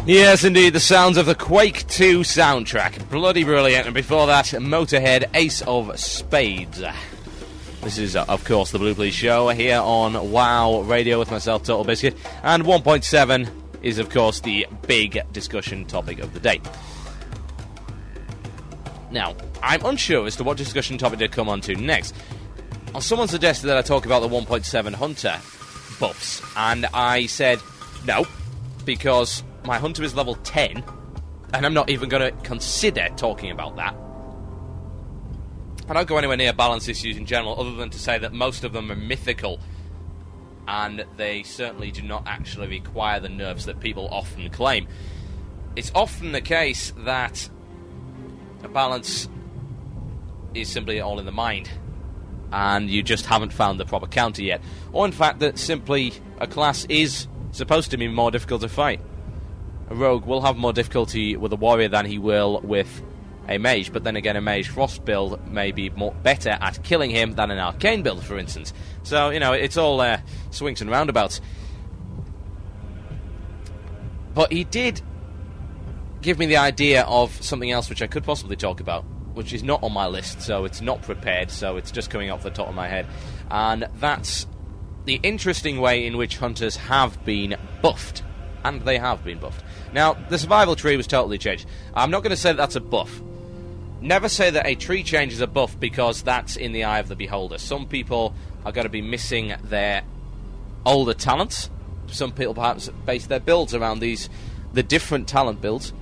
Yes, indeed, the sounds of the Quake 2 soundtrack. Bloody brilliant. And before that, Motorhead, Ace of Spades. This is, of course, the Blue Police Show here on WOW Radio with myself, Total Biscuit. And 1.7 is, of course, the big discussion topic of the day. Now, I'm unsure as to what discussion topic to come on to next. Someone suggested that I talk about the 1.7 Hunter buffs, and I said no, because my Hunter is level 10, and I'm not even going to consider talking about that. I don't go anywhere near balance issues in general, other than to say that most of them are mythical, and they certainly do not actually require the nerfs that people often claim. It's often the case that a balance is simply all in the mind, and you just haven't found the proper counter yet. Or in fact that simply a class is supposed to be more difficult to fight. A rogue will have more difficulty with a warrior than he will with a mage, but then again a mage frost build may be better at killing him than an arcane build, for instance. So, you know, it's all swings and roundabouts. But he did give me the idea of something else which I could possibly talk about, which is not on my list, so it's not prepared, so it's just coming off the top of my head. And that's the interesting way in which hunters have been buffed. And they have been buffed. Now, the survival tree was totally changed. I'm not going to say that that's a buff. Never say that a tree change is a buff, because that's in the eye of the beholder. Some people are going to be missing their older talents. Some people perhaps base their builds around the different talent builds.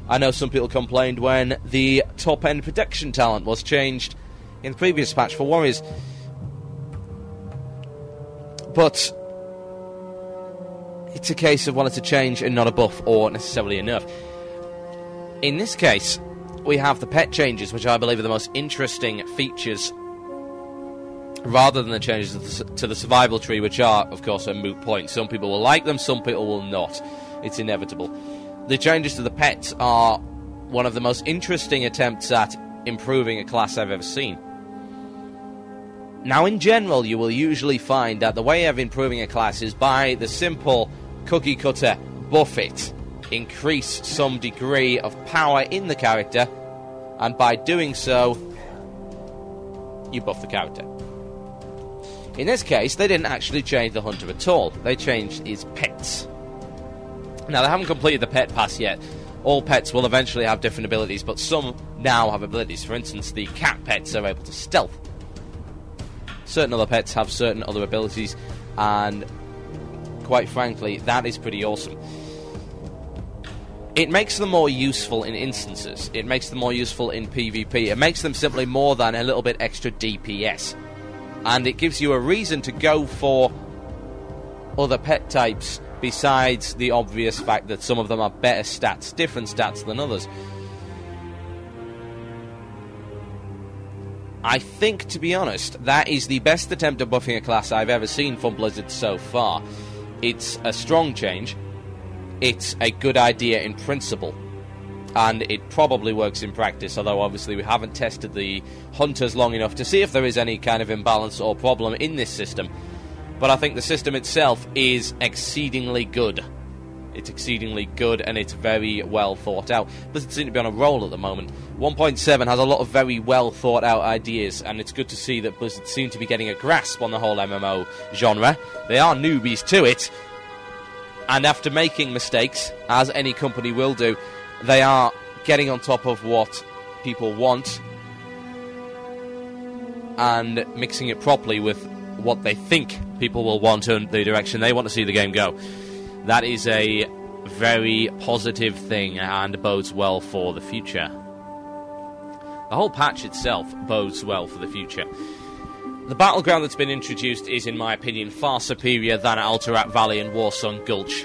I know some people complained when the top-end protection talent was changed in the previous patch for warriors. But it's a case of, well, it's a change and not a buff or necessarily a nerf. In this case, we have the pet changes, which I believe are the most interesting features, rather than the changes to the survival tree, which are, of course, a moot point. Some people will like them, some people will not. It's inevitable. The changes to the pets are one of the most interesting attempts at improving a class I've ever seen. Now, in general, you will usually find that the way of improving a class is by the simple cookie-cutter buff it, increase some degree of power in the character, and by doing so, you buff the character. In this case, they didn't actually change the hunter at all. They changed his pets. Now, they haven't completed the pet pass yet. All pets will eventually have different abilities, but some now have abilities. For instance, the cat pets are able to stealth. Certain other pets have certain other abilities, and quite frankly, that is pretty awesome. It makes them more useful in instances. It makes them more useful in PvP. It makes them simply more than a little bit extra DPS. And it gives you a reason to go for other pet types, besides the obvious fact that some of them are better stats, different stats than others. I think, to be honest, that is the best attempt at buffing a class I've ever seen from Blizzard so far. It's a strong change. It's a good idea in principle. And it probably works in practice, although obviously we haven't tested the hunters long enough to see if there is any kind of imbalance or problem in this system. But I think the system itself is exceedingly good. It's exceedingly good, and it's very well thought out. Blizzard seem to be on a roll at the moment. 1.7 has a lot of very well thought out ideas, and it's good to see that Blizzard seem to be getting a grasp on the whole MMO genre. They are newbies to it, and after making mistakes, as any company will do, they are getting on top of what people want and mixing it properly with what they think people will want and the direction they want to see the game go. That is a very positive thing and bodes well for the future. The whole patch itself bodes well for the future. The battleground that's been introduced is, in my opinion, far superior than Alterac Valley and Warsong Gulch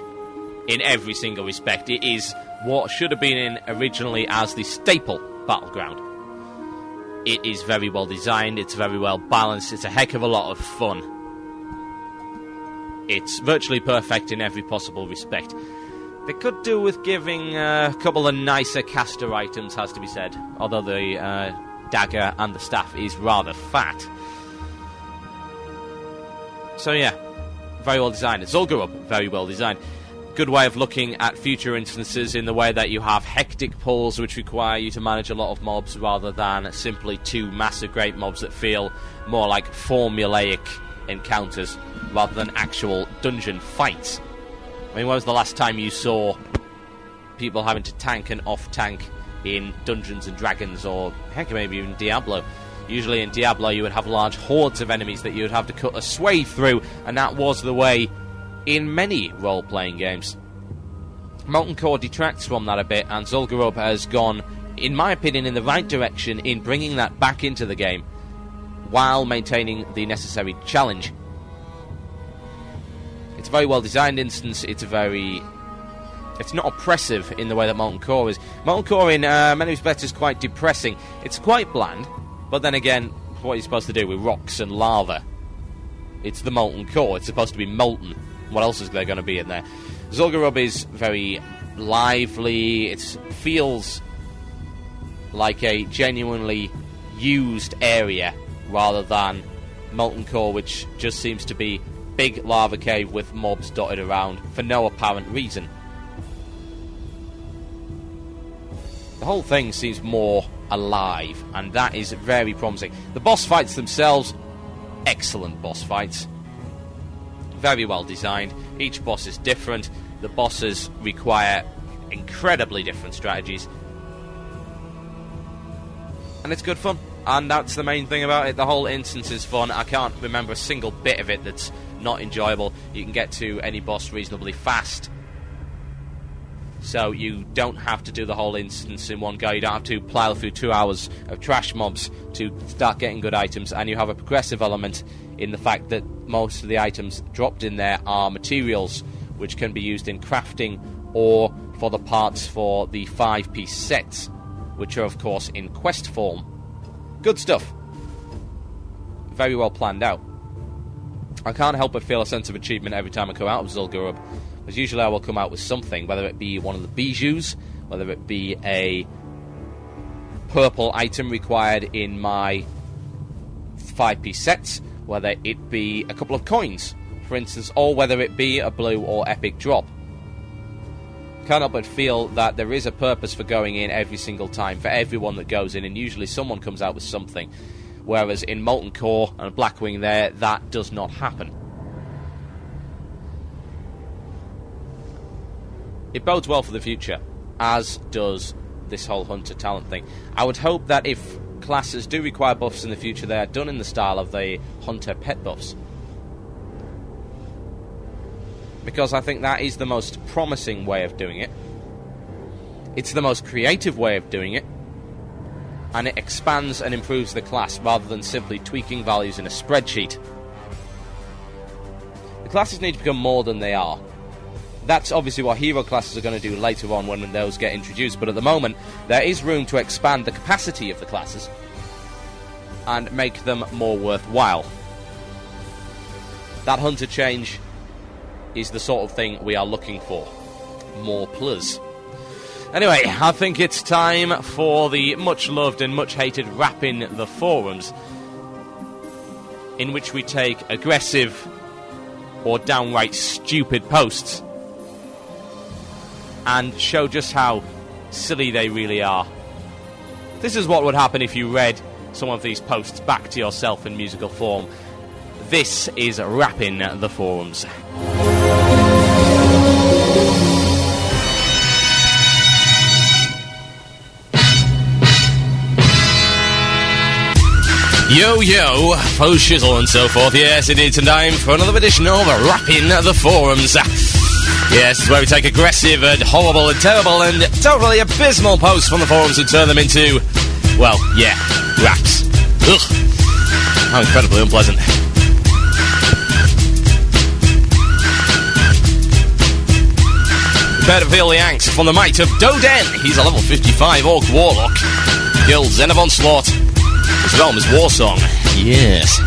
in every single respect. It is what should have been in originally as the staple battleground. It is very well designed, it's very well balanced, it's a heck of a lot of fun. It's virtually perfect in every possible respect. They could do with giving a couple of nicer caster items, has to be said, although the dagger and the staff is rather fat. So yeah, very well designed. It's Zul'Gurub, very well designed. good way of looking at future instances in the way that you have hectic pulls which require you to manage a lot of mobs rather than simply 2 massive great mobs that feel more like formulaic encounters rather than actual dungeon fights. I mean, when was the last time you saw people having to tank and off-tank in Dungeons and Dragons, or heck, maybe even Diablo? Usually in Diablo you would have large hordes of enemies that you would have to cut a swathe through, and that was the way in many role-playing games. Molten Core detracts from that a bit, and Zul'Gurub has gone, in my opinion, in the right direction in bringing that back into the game while maintaining the necessary challenge. It's a very well-designed instance. It's not oppressive in the way that Molten Core is. Molten Core, in many respects, is quite depressing. It's quite bland, but then again, what are you supposed to do with rocks and lava? It's the Molten Core. It's supposed to be molten. What else is there going to be in there? Zul'Gurub is very lively. It feels like a genuinely used area rather than Molten Core, which just seems to be big lava cave with mobs dotted around for no apparent reason. The whole thing seems more alive, and that is very promising. The boss fights themselves, excellent boss fights. Very well designed. Each boss is different. The bosses require incredibly different strategies. And it's good fun. And that's the main thing about it. The whole instance is fun. I can't remember a single bit of it that's not enjoyable. You can get to any boss reasonably fast, so you don't have to do the whole instance in one go. You don't have to plough through 2 hours of trash mobs to start getting good items, and you have a progressive element in the fact that most of the items dropped in there are materials which can be used in crafting or for the parts for the 5-piece sets, which are of course in quest form. Good stuff. Very well planned out. I can't help but feel a sense of achievement every time I come out of Zul'Gurub, because usually I will come out with something, whether it be one of the bijous, whether it be a purple item required in my 5-piece sets, whether it be a couple of coins, for instance, or whether it be a blue or epic drop. Can't help but feel that there is a purpose for going in every single time, for everyone that goes in, and usually someone comes out with something. Whereas in Molten Core and Blackwing there, that does not happen. It bodes well for the future, as does this whole Hunter talent thing. I would hope that if classes do require buffs in the future, they are done in the style of the Hunter pet buffs. Because I think that is the most promising way of doing it. It's the most creative way of doing it. And it expands and improves the class rather than simply tweaking values in a spreadsheet. The classes need to become more than they are. That's obviously what hero classes are going to do later on when those get introduced, but at the moment there is room to expand the capacity of the classes and make them more worthwhile. That Hunter change is the sort of thing we are looking for. More plus. Anyway, I think it's time for the much-loved and much-hated Rap in the Forums, in which we take aggressive or downright stupid posts and show just how silly they really are. This is what would happen if you read some of these posts back to yourself in musical form. This is Rap in the Forums. Yo, yo, faux shizzle and so forth. Yes, it is time for another edition of Rap in the Forums. Yes, it's where we take aggressive and horrible and terrible and totally abysmal posts from the forums and turn them into, well, yeah, raps. Ugh. How incredibly unpleasant. Prepare to feel the angst from the might of Doden. He's a level 55 Orc Warlock. Guild Zen of Onslaught. His realm is Warsong. Yes.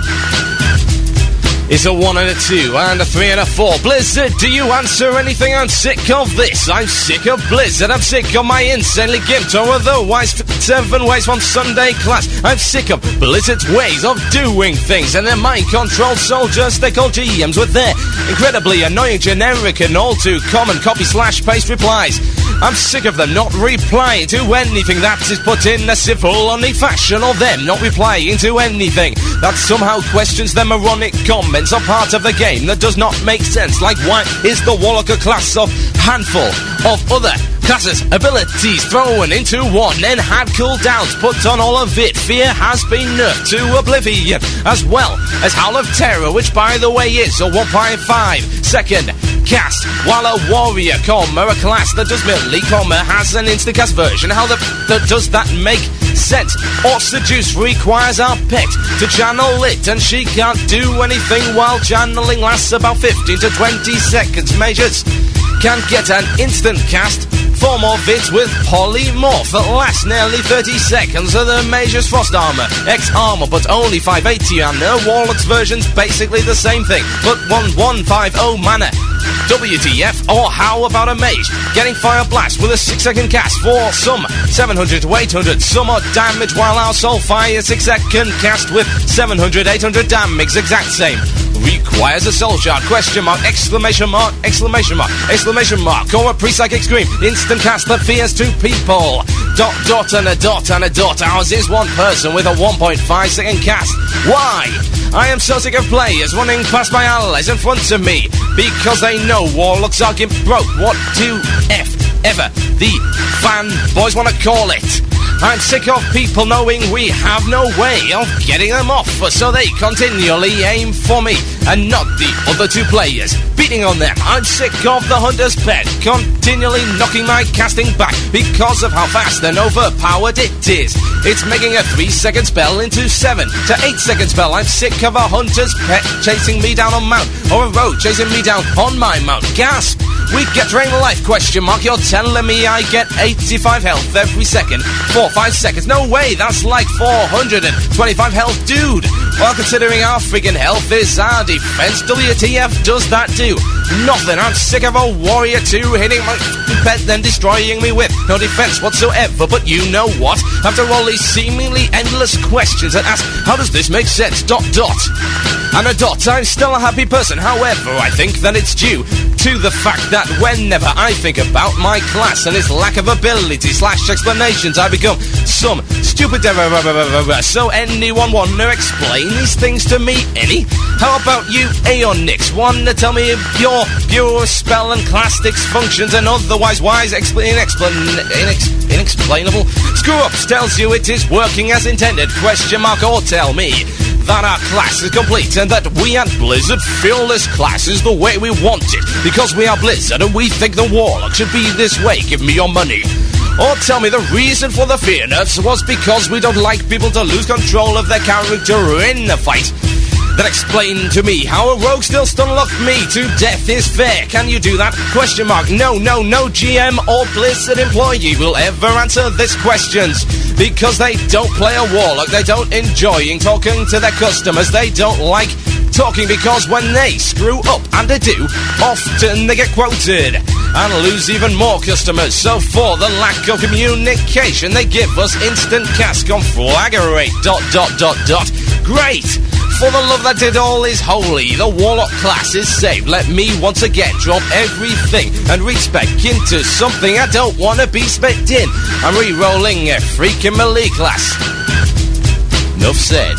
It's a 1 and a 2 and a 3 and a 4. Blizzard, do you answer anything? I'm sick of this. I'm sick of Blizzard. I'm sick of my insanely gimped or otherwise 7 ways from Sunday class. I'm sick of Blizzard's ways of doing things and their mind-controlled soldiers they call GMs with their incredibly annoying generic and all too common copy/paste replies. I'm sick of them not replying to anything that is put in a civil-only fashion, or them not replying to anything that somehow questions their moronic comments are part of the game that does not make sense. Like, why is the Warlock a class of handful of other classes, abilities thrown into one, then had cooldowns put on all of it? Fear has been nerfed to oblivion, as well as Howl of Terror, which by the way is a 1.5 second cast, while a warrior, a class that does melee, has an instant-cast version. How does that make sense? Or Seduce requires our pet to channel it, and she can't do anything while channeling lasts about 15 to 20 seconds. Mages can get an instant cast form of it with polymorph that lasts nearly 30 seconds. Of the Mage's Frost Armor, X Armor, but only 580, and her Warlock's version's basically the same thing, but 1150 mana. WTF, or how about a Mage getting Fire Blast with a 6-second cast for some 700 to 800 some odd damage, while our Soulfire 6-second cast with 700, 800 damage, exact same. Requires a soul shard, question mark, exclamation mark, exclamation mark, exclamation mark, or a pre-psychic scream, instant cast that fears 2 people. Dot, dot, and a dot, and a dot. Ours is 1 person with a 1.5 second cast. Why? I am so sick of players running past my allies in front of me because they know Warlocks are gimp broke. What do ever the fanboys want to call it? I'm sick of people knowing we have no way of getting them off, so they continually aim for me and not the other 2 players, beating on them. I'm sick of the Hunter's Pet continually knocking my casting back because of how fast and overpowered it is. It's making a 3-second spell into 7 to 8-second spell. I'm sick of a Hunter's Pet chasing me down on mount, or a rogue chasing me down on my mount. Gasp! We get drained life, question mark. You're telling me I get 85 health every second for 5 seconds? No way, that's like 425 health, dude. While considering our friggin' health is our defense, WTF does that do? Nothing. I'm sick of a warrior 2 hitting my pet then destroying me with no defense whatsoever. But you know what? After all these seemingly endless questions that ask, how does this make sense? Dot, dot. And a dot. I'm still a happy person. However, I think that it's due to the fact that whenever I think about my class and its lack of ability/explanations, I become some stupid So anyone wanna explain these things to me? Any? How about you, Aeonix? Wanna tell me if your pure spell and clastics functions and otherwise wise inexplainable screw-ups tells you it is working as intended, question mark, or tell me that our class is complete and that we at Blizzard feel this class is the way we want it because we are Blizzard and we think the Warlock should be this way. Give me your money. Or tell me the reason for the fear nerfs was because we don't like people to lose control of their character in the fight. Then explain to me how a rogue still stunlock me to death is fair. Can you do that? Question mark. No GM or Blizzard employee will ever answer these questions because they don't play a Warlock. They don't enjoy talking to their customers. They don't like talking because when they screw up, and they do, often they get quoted and lose even more customers. So for the lack of communication, they give us instant cast conflagrate. Dot. Great! For the love that did all is holy, the Warlock class is saved. Let me once again drop everything and respec into something I don't want to be spec in. I'm re-rolling a freaking melee class. Enough said.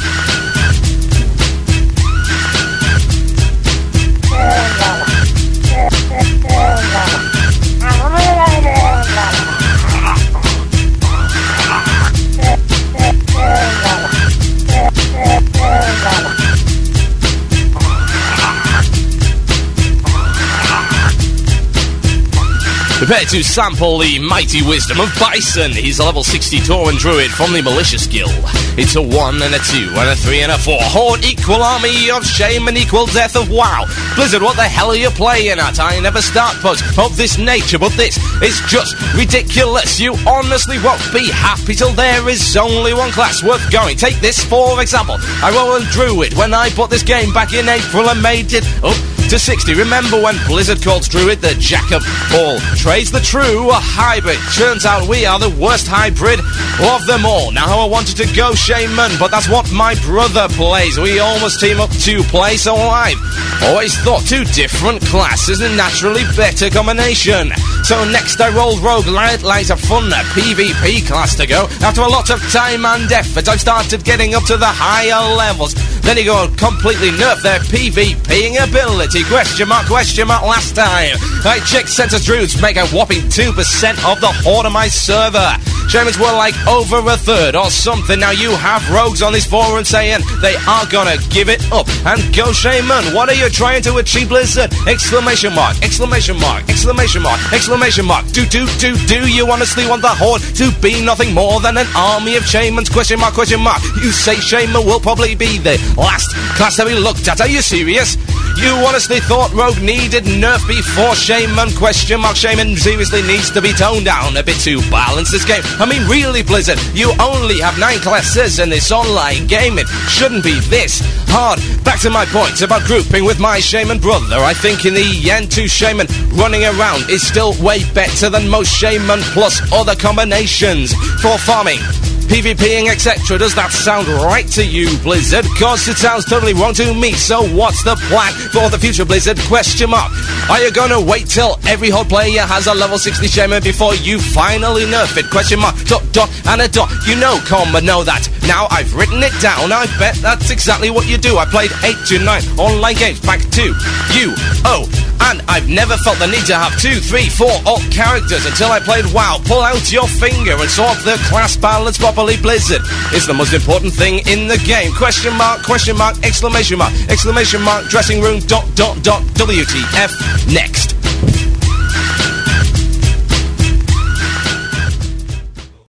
Prepare to sample the mighty wisdom of Bison. He's a level 60 Tauren Druid from the Malicious Guild. It's a 1 and a 2 and a 3 and a 4. Horde equal army of shame and equal death of wow. Blizzard, what the hell are you playing at? I never start posts of this nature, but this is just ridiculous. You honestly won't be happy till there is only one class worth going. Take this for example. I rolled a Druid when I bought this game back in April and made it up to 60. Remember when Blizzard called Druid the jack of all trades, the true hybrid? Turns out we are the worst hybrid of them all. Now I wanted to go Shaman, but that's what my brother plays. We almost team up to play, so I've always thought two different classes a naturally better combination. So next I rolled Rogue, like a fun PvP class to go. After a lot of time and effort, I've started getting up to the higher levels. Then you go and completely nerf their PvPing ability. Question mark last time. I checked Census Druids make a whopping 2% of the Horde on my server. Shamans were like over a third or something. Now you have rogues on this forum saying they are gonna give it up and go Shaman. What are you trying to achieve, Blizzard? Exclamation mark, exclamation mark, exclamation mark, exclamation mark. Do you honestly want the Horde to be nothing more than an army of Shamans? Question mark, question mark. You say Shaman will probably be the last class that we looked at. Are you serious? You honestly thought Rogue needed nerf before Shaman? Question mark. Shaman seriously needs to be toned down a bit to balance this game. I mean, really, Blizzard, you only have 9 classes in this online game. It shouldn't be this hard. Back to my point about grouping with my Shaman brother. I think in the end, 2 Shaman running around is still way better than most Shaman plus other combinations for farming, PvPing, etc. Does that sound right to you, Blizzard? Cause it sounds totally wrong to me. So what's the plan for the future, Blizzard? Question mark. Are you gonna wait till every Horde player has a level 60 Shaman before you finally nerf it? Question mark. Dot and a dot. You know, comma, know that. Now I've written it down. I bet that's exactly what you do. I played 8 to 9 online games back to and I've never felt the need to have 2, 3, 4 alt characters until I played WoW. Pull out your finger and sort the class balance properly, Blizzard. It's the most important thing in the game. Question mark, exclamation mark, dressing room, WTF, next.